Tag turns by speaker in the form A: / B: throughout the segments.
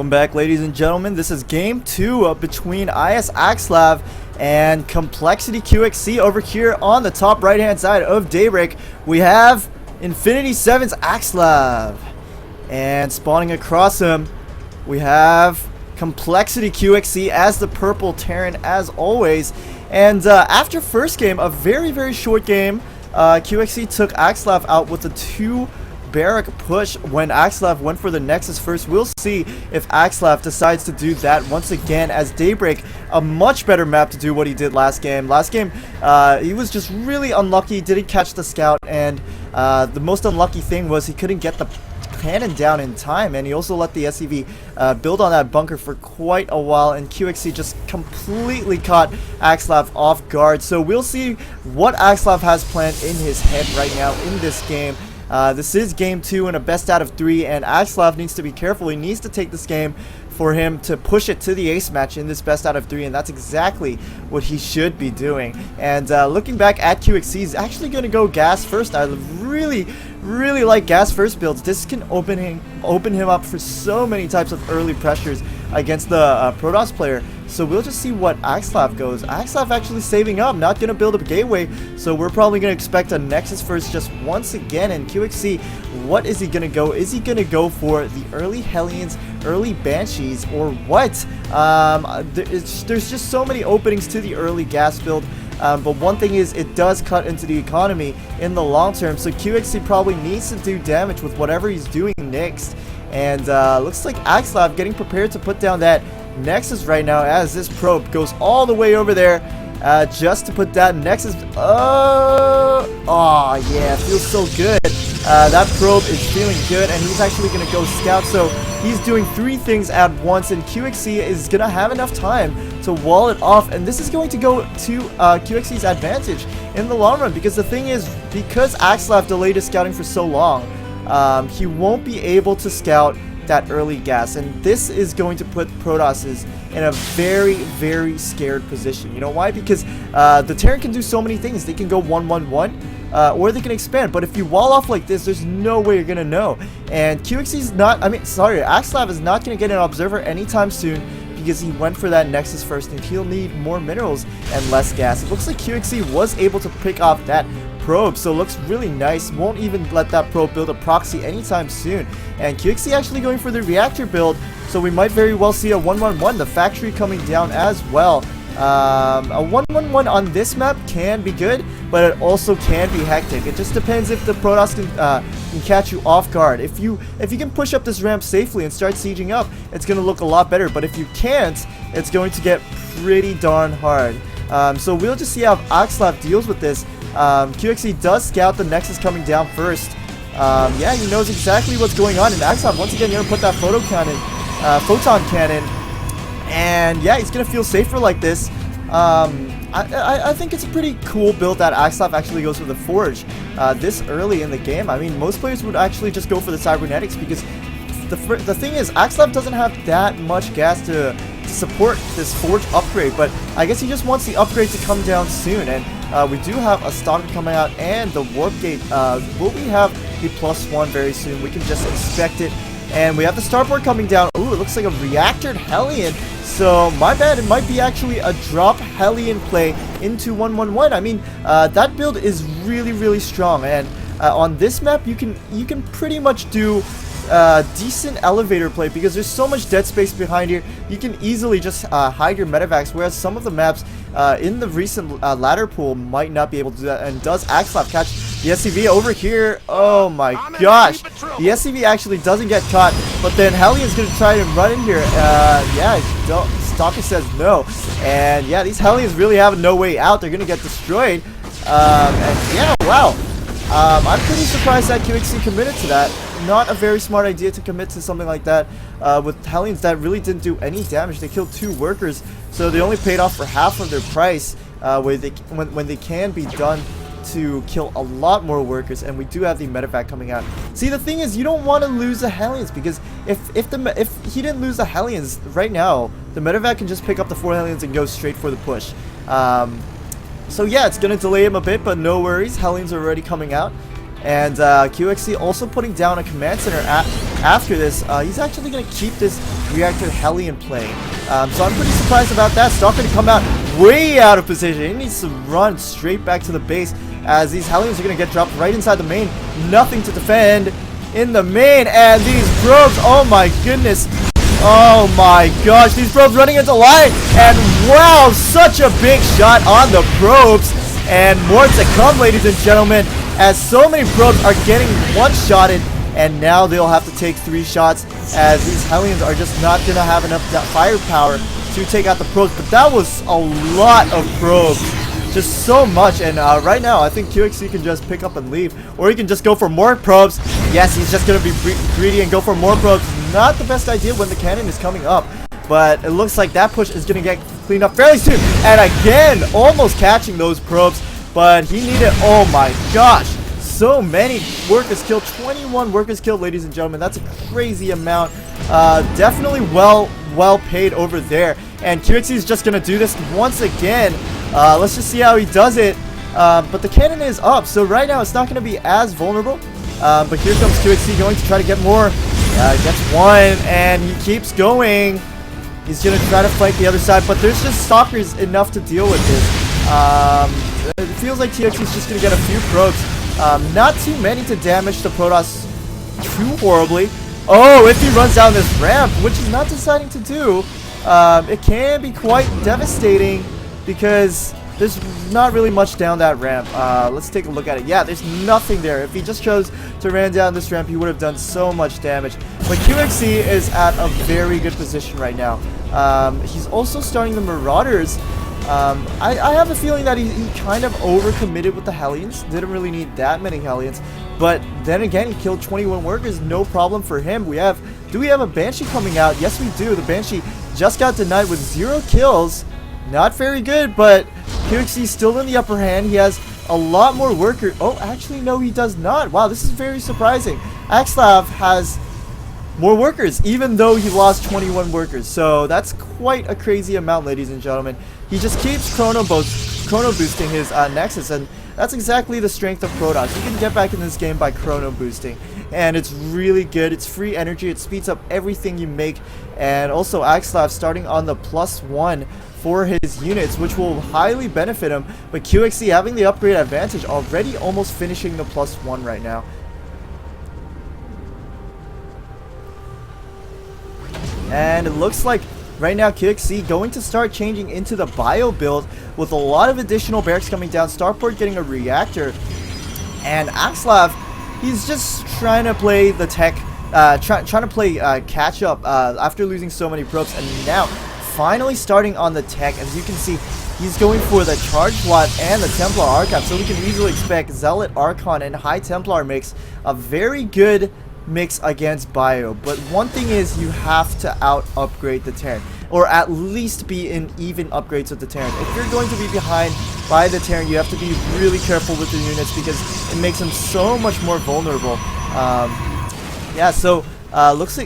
A: Welcome back, ladies and gentlemen. This is game 2 between iS.Axslav and coL.qxc over here on the top right hand side of Daybreak. We have Infinity 7's Axslav, and spawning across him we have coL.qxc as the purple Terran as always. And after first game, a very short game, QXC took Axslav out with a 2 barrack push when Axslav went for the Nexus first. We'll see if Axslav decides to do that once again, as Daybreak, a much better map to do what he did last game. Last game, he was just really unlucky, didn't catch the scout, and the most unlucky thing was he couldn't get the cannon down in time, and he also let the SEV build on that bunker for quite a while, and QXC just completely caught Axslav off guard. So we'll see what Axslav has planned in his head right now in this game. This is game 2 and a best out of 3, and Axslav needs to be careful. He needs to take this game for him to push it to the ace match in this best out of 3, and that's exactly what he should be doing. And looking back at QXC, he's actually going to go gas first. I really like gas first builds. This can open him up for so many types of early pressures against the Protoss player. So we'll just see what Axslav goes. Axslav actually saving up, not going to build a gateway, so we're probably going to expect a Nexus first just once again. And QXC, what is he going to go? Is he going to go for the early Hellions, early Banshees, or what? There's just so many openings to the early gas build. But one thing is, it does cut into the economy in the long term, so QXC probably needs to do damage with whatever he's doing next. And looks like Axslav getting prepared to put down that Nexus right now, as this probe goes all the way over there just to put that Nexus. Oh yeah, feels so good. That probe is feeling good, and he's actually going to go scout. So he's doing 3 things at once, and QXC is going to have enough time to wall it off, and this is going to go to QXC's advantage in the long run, because the thing is, because Axslav delayed his scouting for so long, he won't be able to scout that early gas, and this is going to put Protosses in a very scared position. You know why? Because the Terran can do so many things. They can go 1-1-1, or they can expand, but if you wall off like this, there's no way you're gonna know. And QXC's not, Axslav is not gonna get an observer anytime soon, because he went for that Nexus first, and he'll need more minerals and less gas. It looks like QXC was able to pick off that probe, so it looks really nice. Won't even let that probe build a proxy anytime soon. And QXC actually going for the reactor build, so we might very well see a 1-1-1, the factory coming down as well. A 1-1-1 on this map can be good, but it also can be hectic. It just depends if the Protoss can catch you off guard. If you can push up this ramp safely and start sieging up, it's going to look a lot better. But if you can't, it's going to get pretty darn hard. So we'll just see how Axslav deals with this. QXC does scout the Nexus coming down first. Yeah, he knows exactly what's going on, and Axslav once again going to put that photon cannon. And yeah, he's gonna feel safer like this. I think it's a pretty cool build that Axslav actually goes for the Forge this early in the game. I mean, most players would actually just go for the Cybernetics, because the thing is, Axslav doesn't have that much gas to support this Forge upgrade, but I guess he just wants the upgrade to come down soon. And we do have a Stalker coming out, and the Warp Gate. Will we have the +1 very soon? We can just expect it. And we have the starport coming down. Ooh, it looks like a reactored Hellion. So, my bad, it might be actually a drop Hellion play into 1-1-1. I mean, that build is really strong. And on this map, you can pretty much do decent elevator play, because there's so much dead space behind here. You can easily just hide your medevacs, whereas some of the maps in the recent ladder pool might not be able to do that. And does Axslav catch the SCV over here? Oh my gosh, the SCV actually doesn't get caught, but then Hellion's gonna try and run in here. Yeah, Stalker says no, and yeah, these Hellions really have no way out. They're gonna get destroyed. And yeah, wow, I'm pretty surprised that QXC committed to that. Not a very smart idea to commit to something like that with Hellions that really didn't do any damage. They killed 2 workers, so they only paid off for half of their price when they can be done to kill a lot more workers. And we do have the medevac coming out. See, the thing is, you don't want to lose the Hellions, because if he didn't lose the Hellions right now, the medevac can just pick up the 4 Hellions and go straight for the push. So yeah, it's gonna delay him a bit, but no worries. Hellions are already coming out. And QXC also putting down a command center at after this, he's actually going to keep this reactor Hellion playing. So I'm pretty surprised about that. Stalker to come out way out of position. He needs to run straight back to the base, as these Hellions are going to get dropped right inside the main. Nothing to defend in the main, and these probes, oh my goodness. Oh my gosh, these probes running into line, and wow, such a big shot on the probes. And more to come, ladies and gentlemen, as so many probes are getting one-shotted, and now they'll have to take 3 shots, as these Hellions are just not going to have enough firepower to take out the probes. But that was a lot of probes, just so much. And right now, I think QXC can just pick up and leave, or he can just go for more probes. Yes, he's just going to be greedy and go for more probes. Not the best idea when the cannon is coming up, but it looks like that push is going to get cleaned up fairly soon. And again, almost catching those probes, but he needed, oh my gosh, so many workers killed. 21 workers killed, ladies and gentlemen. That's a crazy amount. Definitely well paid over there. And QXC is just going to do this once again. Let's just see how he does it. But the cannon is up, so right now it's not going to be as vulnerable. But here comes QXC going to try to get more. Gets one, and he keeps going. He's going to try to fight the other side, but there's just stalkers enough to deal with this. It feels like TXC is just going to get a few probes. Not too many to damage the Protoss too horribly. Oh, if he runs down this ramp, which he's not deciding to do, it can be quite devastating, because there's not really much down that ramp. Let's take a look at it. Yeah, there's nothing there. If he just chose to run down this ramp, he would have done so much damage. But QXC is at a very good position right now. He's also starting the Marauders. I have a feeling that he kind of overcommitted with the Hellions. Didn't really need that many Hellions. But then again, he killed 21 workers. No problem for him. Do we have a Banshee coming out? Yes, we do. The Banshee just got denied with 0 kills. Not very good, but QXC is still in the upper hand. He has a lot more workers. Oh, actually, no, he does not. Wow, this is very surprising. Axslav has more workers, even though he lost 21 workers. So that's quite a crazy amount, ladies and gentlemen. He just keeps chrono boosting his Nexus, and that's exactly the strength of Protoss. You can get back in this game by chrono boosting, and it's really good. It's free energy. It speeds up everything you make. And also Axslav starting on the +1 for his units, which will highly benefit him. But QXC having the upgrade advantage, already almost finishing the +1 right now. And it looks like right now QXC going to start changing into the bio build, with a lot of additional barracks coming down, Starport getting a reactor, and Axslav, he's just trying to play the tech, trying to play catch up after losing so many probes, and now finally starting on the tech. As you can see, he's going for the Charge Lot and the Templar Archive, so we can easily expect Zealot Archon and High Templar mix, a very good mix against bio. But one thing is, you have to out upgrade the Terran, or at least be in even upgrades with the Terran. If you're going to be behind by the Terran, you have to be really careful with the units, because it makes them so much more vulnerable. Yeah, so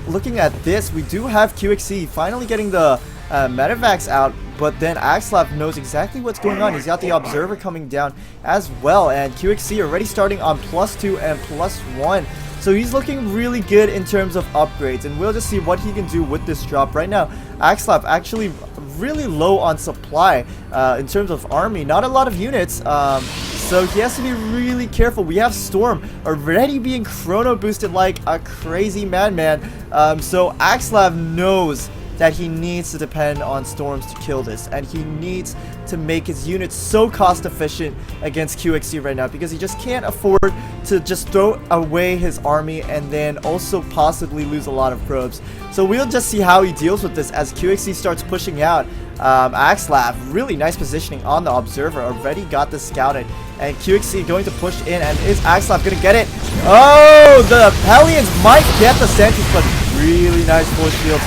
A: looking at this, we do have QXC finally getting the Medivacs out, but then Axslav knows exactly what's going on. He's got the Observer coming down as well, and QXC already starting on +2 and +1. So he's looking really good in terms of upgrades, and we'll just see what he can do with this drop. Right now, Axslav actually really low on supply in terms of army. Not a lot of units, so he has to be really careful. We have Storm already being chrono boosted like a crazy madman. So Axslav knows that he needs to depend on Storms to kill this, and he needs to make his units so cost efficient against QXC right now, because he just can't afford to just throw away his army and then also possibly lose a lot of probes. So we'll just see how he deals with this as QXC starts pushing out. Axslav, really nice positioning on the Observer, already got this scouted, and QXC going to push in, and is Axslav gonna get it? Oh, the Hellions might get the sentries, but really nice force fields.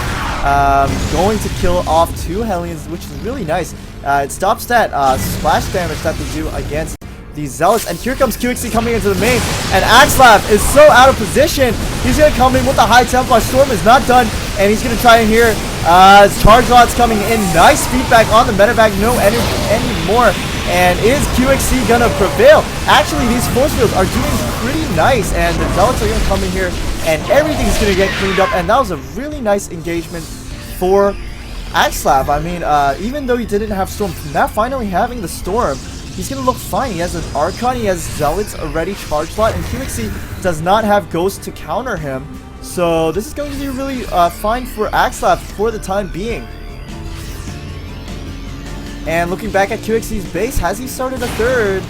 A: Going to kill off 2 Hellions, which is really nice. It stops that splash damage that they do against these Zealots. And here comes QXC coming into the main, and Axslav is so out of position. He's going to come in with the High Templar. Storm is not done, and he's going to try in here. Charge Lots coming in. Nice feedback on the Medivac. No energy anymore. And is QXC going to prevail? Actually, these force fields are doing pretty nice, and the Zealots are going to come in here and everything's gonna get cleaned up. And that was a really nice engagement for iS.Axslav. I mean, even though he didn't have Storm, now finally having the Storm, he's gonna look fine. He has an Archon, he has Zealots already charged slot, and qxc does not have Ghost to counter him. So this is going to be really fine for iS.Axslav for the time being. And looking back at qxc's base, has he started a third?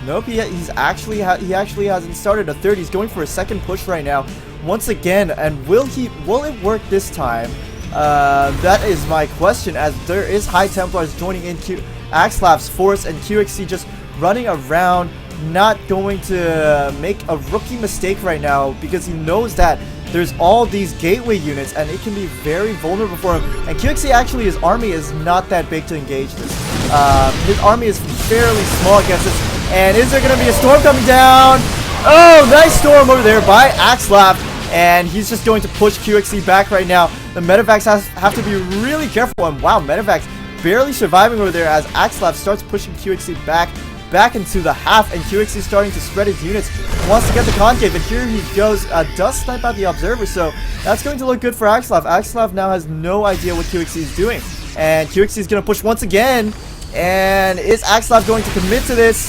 A: Nope, he actually hasn't started a third. He's going for a second push right now, once again. And will it work this time? That is my question, as there is High Templars joining in iS.Axslav's force, and qxc just running around, not going to make a rookie mistake right now, because he knows that there's all these gateway units and it can be very vulnerable for him. And qxc actually, his army is not that big to engage this. His army is fairly small against this. And is there going to be a storm coming down? Oh, nice storm over there by iS.Axslav. And he's just going to push qxc back right now. The medevacs have to be really careful. And wow, medevacs barely surviving over there as iS.Axslav starts pushing qxc back into the half, and qxc starting to spread his units, wants to get the concave, and here he goes, does snipe out the observer, so that's going to look good for iS.Axslav. iS.Axslav now has no idea what qxc is doing, and qxc is going to push once again, and is iS.Axslav going to commit to this?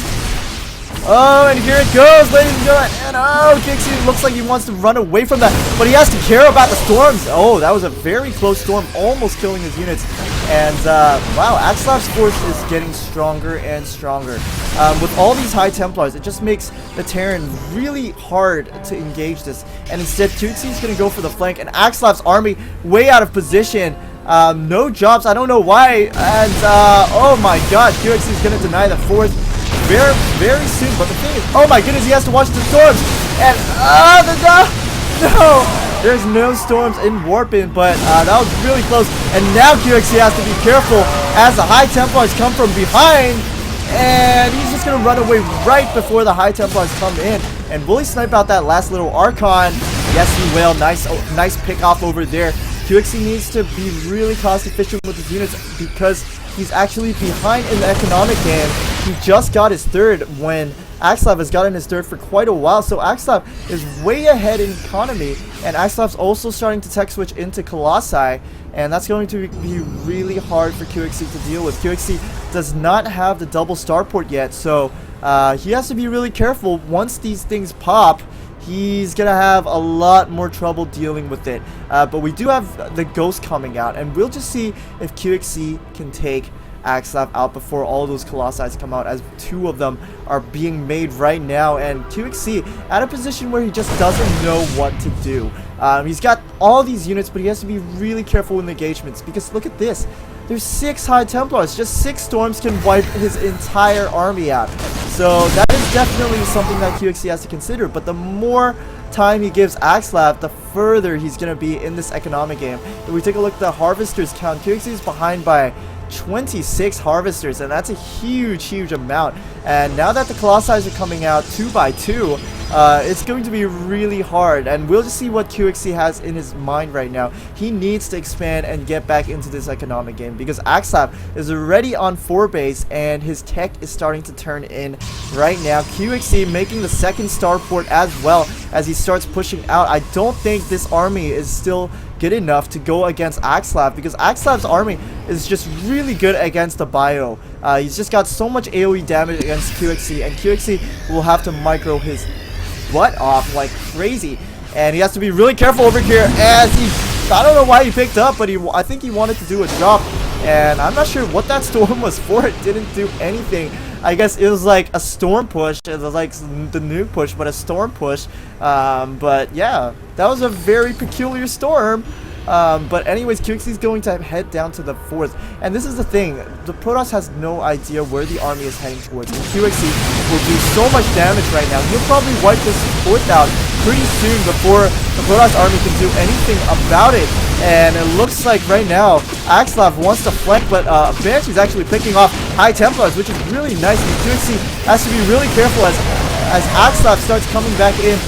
A: Oh, and here it goes, ladies and gentlemen, and oh, qxc looks like he wants to run away from that, but he has to care about the storms. Oh, that was a very close storm, almost killing his units. And wow, iS.Axslav's force is getting stronger and stronger. With all these High Templars, it just makes the Terran really hard to engage this. And instead, qxc is going to go for the flank, and iS.Axslav's army way out of position. No jobs, I don't know why. And oh my god, qxc is going to deny the fourth very soon. But the thing is, oh my goodness, he has to watch the storms. And no! There's no storms in Warpin, but that was really close. And now qxc has to be careful as the High Templars come from behind. And he's just going to run away right before the High Templars come in. And will he snipe out that last little Archon? Yes, he will. Nice pick off over there. qxc needs to be really cost efficient with his units because he's actually behind in the economic game. He just got his third when iS.Axslav has gotten his third for quite a while, so iS.Axslav is way ahead in economy, and iS.Axlav's also starting to tech switch into Colossi, and that's going to be really hard for qxc to deal with. qxc does not have the double starport yet, so he has to be really careful. Once these things pop, he's gonna have a lot more trouble dealing with it. But we do have the Ghost coming out, and we'll just see if qxc can take iS.Axslav out before all those Colossi come out, as two of them are being made right now, and qxc at a position where he just doesn't know what to do. He's got all these units, but he has to be really careful in the engagements, because look at this. There's 6 High Templars. Just 6 storms can wipe his entire army out. So that is definitely something that qxc has to consider. But the more time he gives iS.Axslav, the further he's going to be in this economic game. If we take a look at the Harvesters count, qxc is behind by 26 Harvesters, and that's a huge amount. And now that the Colossi are coming out 2 by 2, it's going to be really hard, and we'll just see what qxc has in his mind right now. He needs to expand and get back into this economic game, because iS.Axslav is already on 4 base and his tech is starting to turn in right now. qxc making the second starport as well as he starts pushing out. I don't think this army is still good enough to go against iS.Axslav, because iS.Axslav's army is just really good against the bio. He's just got so much AoE damage against qxc, and qxc will have to micro his butt off like crazy. And he has to be really careful over here, as I don't know why he picked up, but I think he wanted to do a drop, and I'm not sure what that storm was for. It didn't do anything. I guess it was like a storm push. It was like the nuke push, but a storm push. But yeah, that was a very peculiar storm. But anyways, qxc is going to head down to the 4th. And this is the thing. The Protoss has no idea where the army is heading towards. And qxc will do so much damage right now. He'll probably wipe this 4th out pretty soon before the Protoss army can do anything about it. And it looks like right now iS.Axslav wants to flank, but Banshee's actually picking off High Templars, which is really nice. And qxc has to be really careful as iS.Axslav starts coming back in,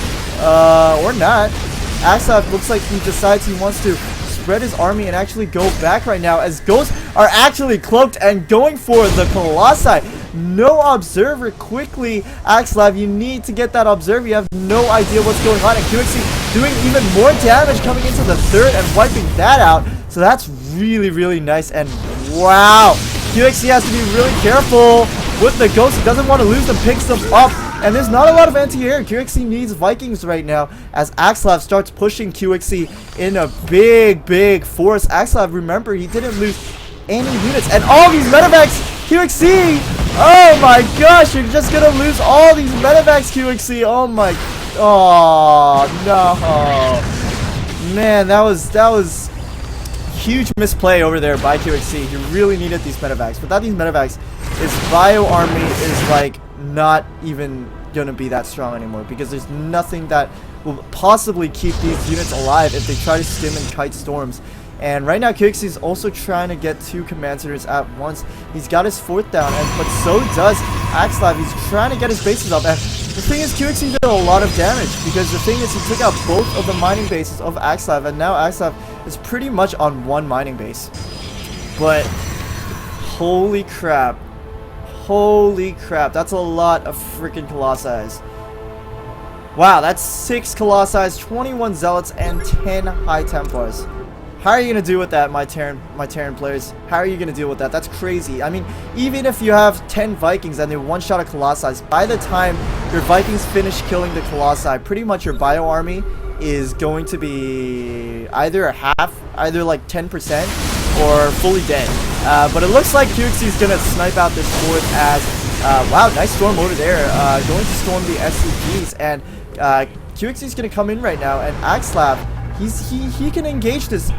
A: or not. iS.Axslav looks like he decides he wants to spread his army and actually go back right now, as Ghosts are actually cloaked and going for the Colossi. No observer. Quickly, Axslav, you need to get that observer. You have no idea what's going on. And QXC doing even more damage coming into the third and wiping that out. So that's really, really nice. And wow, QXC has to be really careful with the ghost. He doesn't want to lose them, picks them up. And there's not a lot of anti-air. QXC needs Vikings right now as Axslav starts pushing QXC in a big, big force. Axslav, remember, he didn't lose any units. And all these medevacs, QXC! Oh my gosh, you're just gonna lose all these medevacs, QXC. Oh my, oh no. Man, that was huge misplay over there by QXC. He really needed these medevacs. Without these medevacs, his bio army is like not even gonna be that strong anymore, because there's nothing that will possibly keep these units alive if they try to stim and kite storms. And right now QXC is also trying to get 2 command centers at once. He's got his 4th down, but so does Axslav. He's trying to get his bases up, and the thing is QXC did a lot of damage, because the thing is he took out both of the mining bases of Axslav, and now Axslav is pretty much on 1 mining base. But holy crap, that's a lot of freaking Colossi. Wow, that's 6 Colossi, 21 Zealots, and 10 High Templars. How are you going to deal with that, my Terran players? How are you going to deal with that? That's crazy. I mean, even if you have 10 Vikings and they one-shot a Colossi, by the time your Vikings finish killing the Colossi, pretty much your bio army is going to be either either like 10% or fully dead. But it looks like QXC is going to snipe out this 4th as, wow, nice storm over there, going to storm the SCPs, and QXC is going to come in right now, and Axslav, he can engage this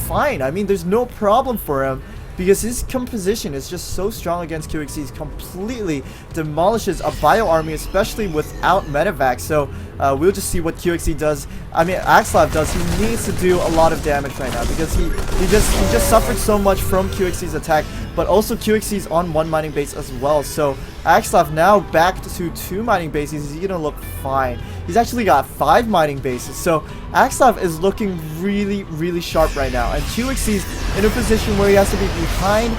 A: fine. I mean, there's no problem for him, because his composition is just so strong against QXC's, completely demolishes a bio army, especially without medevac. So we'll just see what QXC does. I mean, Axslav does. He needs to do a lot of damage right now, because he just suffered so much from QXC's attack, but also QXC's on 1 mining base as well. So Axslav now back to 2 mining bases. He's gonna look fine. He's actually got 5 mining bases. So Axslav is looking really, really sharp right now. And QXC's in a position where he has to be behind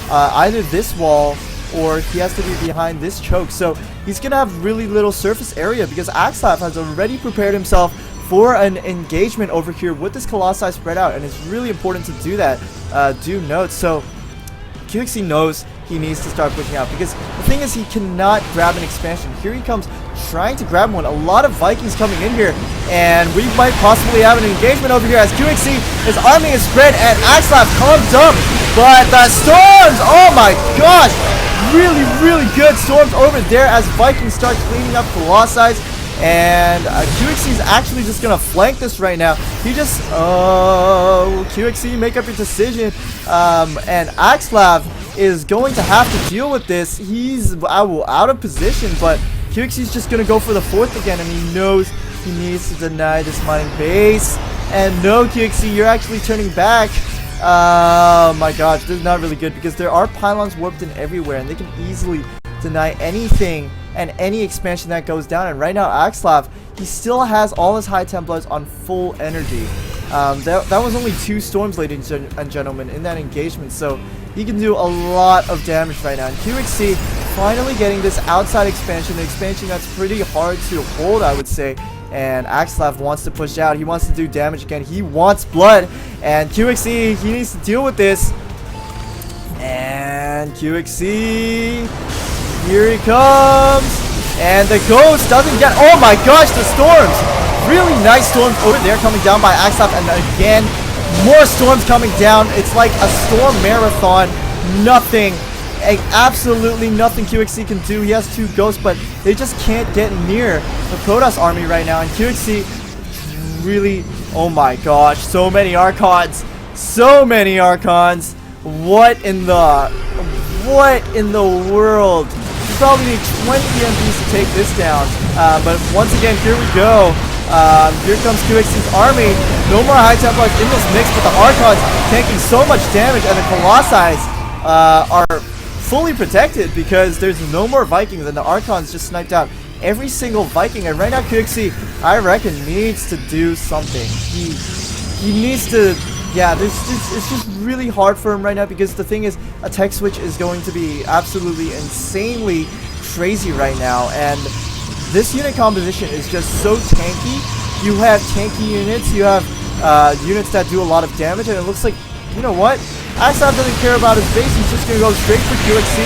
A: either this wall or he has to be behind this choke. So he's gonna have really little surface area, because Axslav has already prepared himself for an engagement over here with this Colossi spread out, and it's really important to do that. Do note. So QXC knows he needs to start pushing out, because the thing is he cannot grab an expansion. Here he comes trying to grab one. A lot of Vikings coming in here, and we might possibly have an engagement over here as QXC, his army is spread, and Axslav comes up, but the storms, oh my gosh, really, really good storms over there as Vikings start cleaning up Colossi. And QXC is actually just gonna flank this right now. He just, QXC, make up your decision. And Axslav is going to have to deal with this. He's out of position, but QXC is just gonna go for the 4th again, and he knows he needs to deny this mining base. And no, QXC, you're actually turning back. Oh my gosh, this is not really good, because there are pylons warped in everywhere, and they can easily deny anything and any expansion that goes down. And right now Axslav, he still has all his High Templars on full energy. That was only 2 storms, ladies and gentlemen, in that engagement, so he can do a lot of damage right now. And QXC finally getting this outside expansion, an expansion that's pretty hard to hold, I would say. And Axslav wants to push out. He wants to do damage again. He wants blood, and QXC, he needs to deal with this. And QXC, here he comes, and the ghost doesn't get, oh my gosh, the storms, really nice storms over there coming down by Axslav, and again, more storms coming down. It's like a storm marathon. Nothing, absolutely nothing QXC can do. He has 2 ghosts, but they just can't get near the Protoss army right now, and QXC really, oh my gosh, so many Archons, what in the world? You probably need 20 EMPs to take this down, but once again, here we go. Here comes QXC's army. No more High Templars in this mix, but the Archons taking so much damage, and the Colossi are fully protected because there's no more Vikings, and the Archons just sniped out every single Viking. And right now QXC, I reckon, needs to do something. He needs to, yeah, it's just really hard for him right now because the thing is, a tech switch is going to be absolutely insanely crazy right now, and this unit composition is just so tanky. You have tanky units, you have units that do a lot of damage, and it looks like, you know what? iS.Axslav doesn't care about his base, he's just going to go straight for QXC,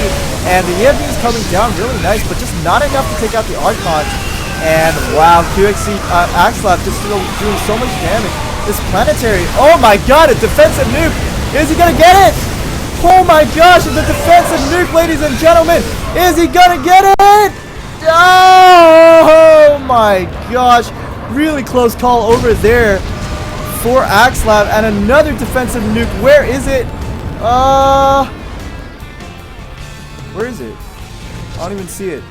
A: and the EMP is coming down really nice, but just not enough to take out the Archons. And wow, QXC, Axslav just doing so much damage. This planetary, oh my god, a defensive nuke! Is he gonna get it? Oh my gosh, it's a defensive nuke, ladies and gentlemen! Is he gonna get it? Oh my gosh, really close call over there for Axslav, and another defensive nuke. Where is it? Where is it? I don't even see it.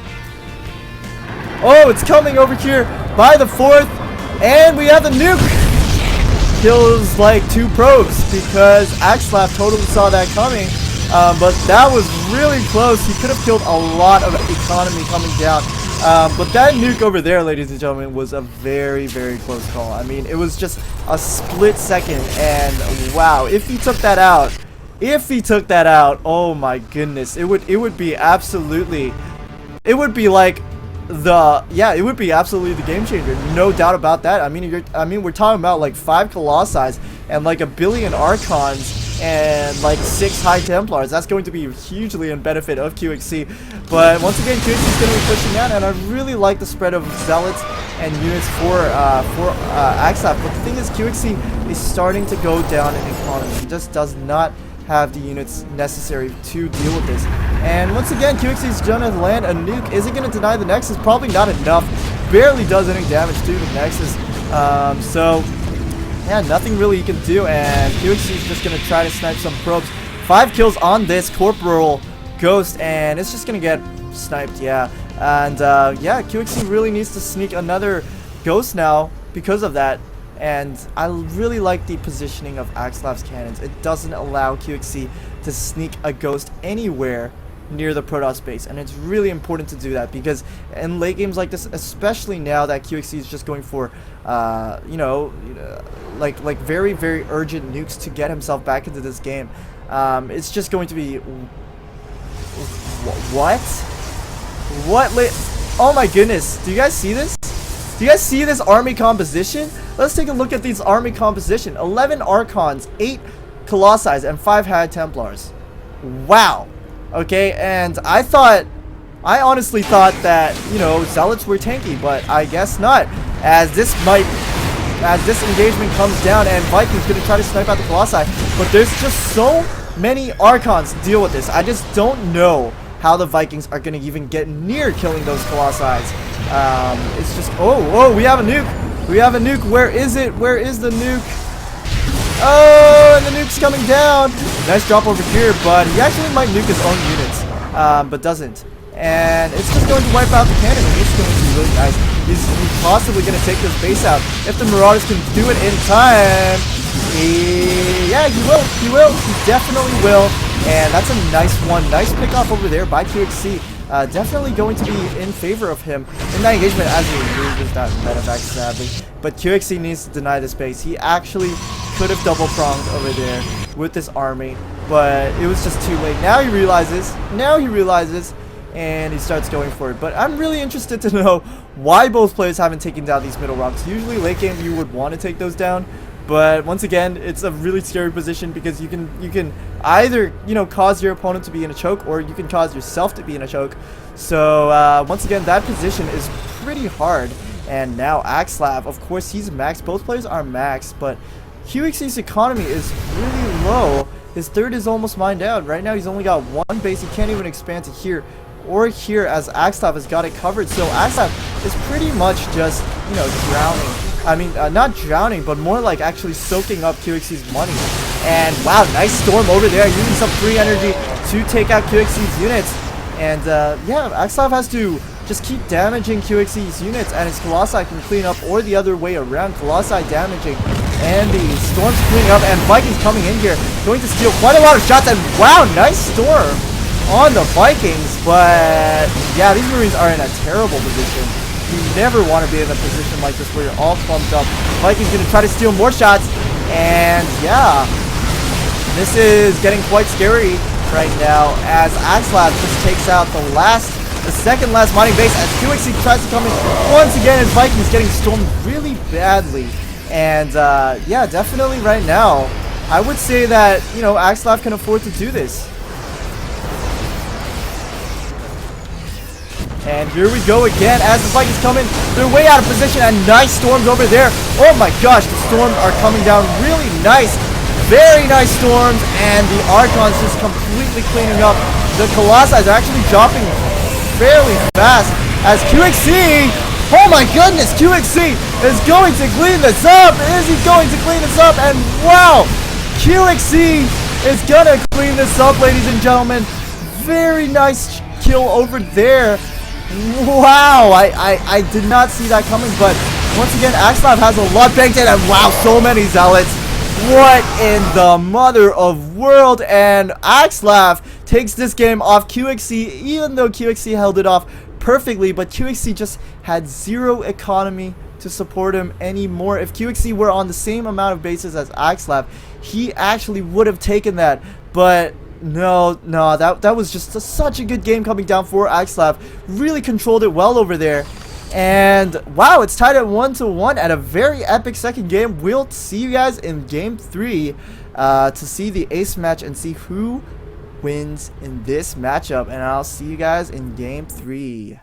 A: Oh, it's coming over here by the 4th, and we have the nuke. Kills like 2 probes because Axslav totally saw that coming, but that was really close. He could have killed a lot of economy coming down. But that nuke over there, ladies and gentlemen, was a very, very close call. I mean, it was just a split second, and wow, if he took that out, oh my goodness, it would be absolutely, it would be like it would be absolutely the game changer, no doubt about that. I mean, we're talking about like 5 Colossi and like 1 billion Archons and like 6 High Templars. That's going to be hugely in benefit of QXC. But once again, QXC is going to be pushing out, and I really like the spread of Zealots and units for Axslav. But the thing is, QXC is starting to go down in economy. He just does not have the units necessary to deal with this. And once again, QXC is going to land a nuke. Is it going to deny the Nexus? Probably not enough. Barely does any damage to the Nexus. So yeah, nothing really you can do, and QXC is just going to try to snipe some probes. 5 kills on this Corporal Ghost, and it's just going to get sniped, yeah. And yeah, QXC really needs to sneak another Ghost now because of that. And I really like the positioning of Axslav's cannons. It doesn't allow QXC to sneak a Ghost anywhere near the Protoss base, and it's really important to do that because in late games like this, especially now that QXC is just going for you know, like very, very urgent nukes to get himself back into this game, it's just going to be oh my goodness, do you guys see this? Do you guys see this army composition? Let's take a look at these army composition. 11 Archons, 8 Colossi, and 5 High Templars. Wow. Okay, and I honestly thought that, you know, Zealots were tanky, but I guess not. As this engagement comes down, and Vikings gonna try to snipe out the Colossi, but there's just so many Archons to deal with this. I just don't know how the Vikings are gonna even get near killing those Colossi. It's just, oh, we have a nuke. We have a nuke. Where is it? Where is the nuke? Oh, and the nuke's coming down. Nice drop over here, but he actually might nuke his own units, but doesn't. And it's just going to wipe out the cannon, and it's going to be really nice. He's possibly going to take this base out. If the Marauders can do it in time, yeah, he will. He definitely will. And that's a nice one. Nice pick off over there by QXC. Definitely going to be in favor of him in that engagement as he loses that medevac, sadly. But QXC needs to deny this base. He actually could have double pronged over there with this army, but it was just too late. Now he realizes, and he starts going for it. But I'm really interested to know why both players haven't taken down these middle rocks. Usually late game you would want to take those down, but once again, it's a really scary position because you can either, you know, cause your opponent to be in a choke, or you can cause yourself to be in a choke. So once again, that position is pretty hard. And now Axslav, of course, he's maxed. Both players are maxed, but QXC's economy is really low. His third is almost mined out. Right now, he's only got 1 base. He can't even expand to here or here, as Axslav has got it covered. So Axslav is pretty much just, you know, drowning. I mean, not drowning, but more like actually soaking up QXC's money. And wow, nice storm over there, using some free energy to take out QXC's units. And yeah, Axslav has to just keep damaging QXC's units, and his Colossi can clean up, or the other way around, Colossi damaging, and the storm's cleaning up, and Vikings coming in here, going to steal quite a lot of shots, and wow, nice storm on the Vikings. But yeah, these Marines are in a terrible position. You never want to be in a position like this where you're all clumped up. Vikings gonna try to steal more shots, and yeah, This is getting quite scary right now as Axslav just takes out the second last mining base as qxc tries to come in once again, and Vikings getting stormed really badly. And yeah, definitely right now, I would say that, you know, Axslav can afford to do this. And here we go again as the Vikings come in. They're way out of position, and nice storms over there. Oh my gosh, the storms are coming down really nice. Very nice storms, and the Archons just completely cleaning up. The Colossi is actually dropping fairly fast as qxc, oh my goodness, qxc is going to clean this up. Is he going to clean this up? And wow, qxc is gonna clean this up, ladies and gentlemen. Very nice kill over there. Wow, I did not see that coming, but once again, Axslav has a lot banked in, and wow, so many Zealots. What in the mother of world? And Axslav takes this game off qxc, even though qxc held it off perfectly, but qxc just had zero economy to support him anymore. If qxc were on the same amount of bases as Axslav, he actually would have taken that, but no, that was just such a good game coming down for Axslav. Really controlled it well over there. And wow, it's tied at 1-1 at a very epic second game. We'll see you guys in game 3 to see the ace match and see who wins in this matchup. And I'll see you guys in game 3.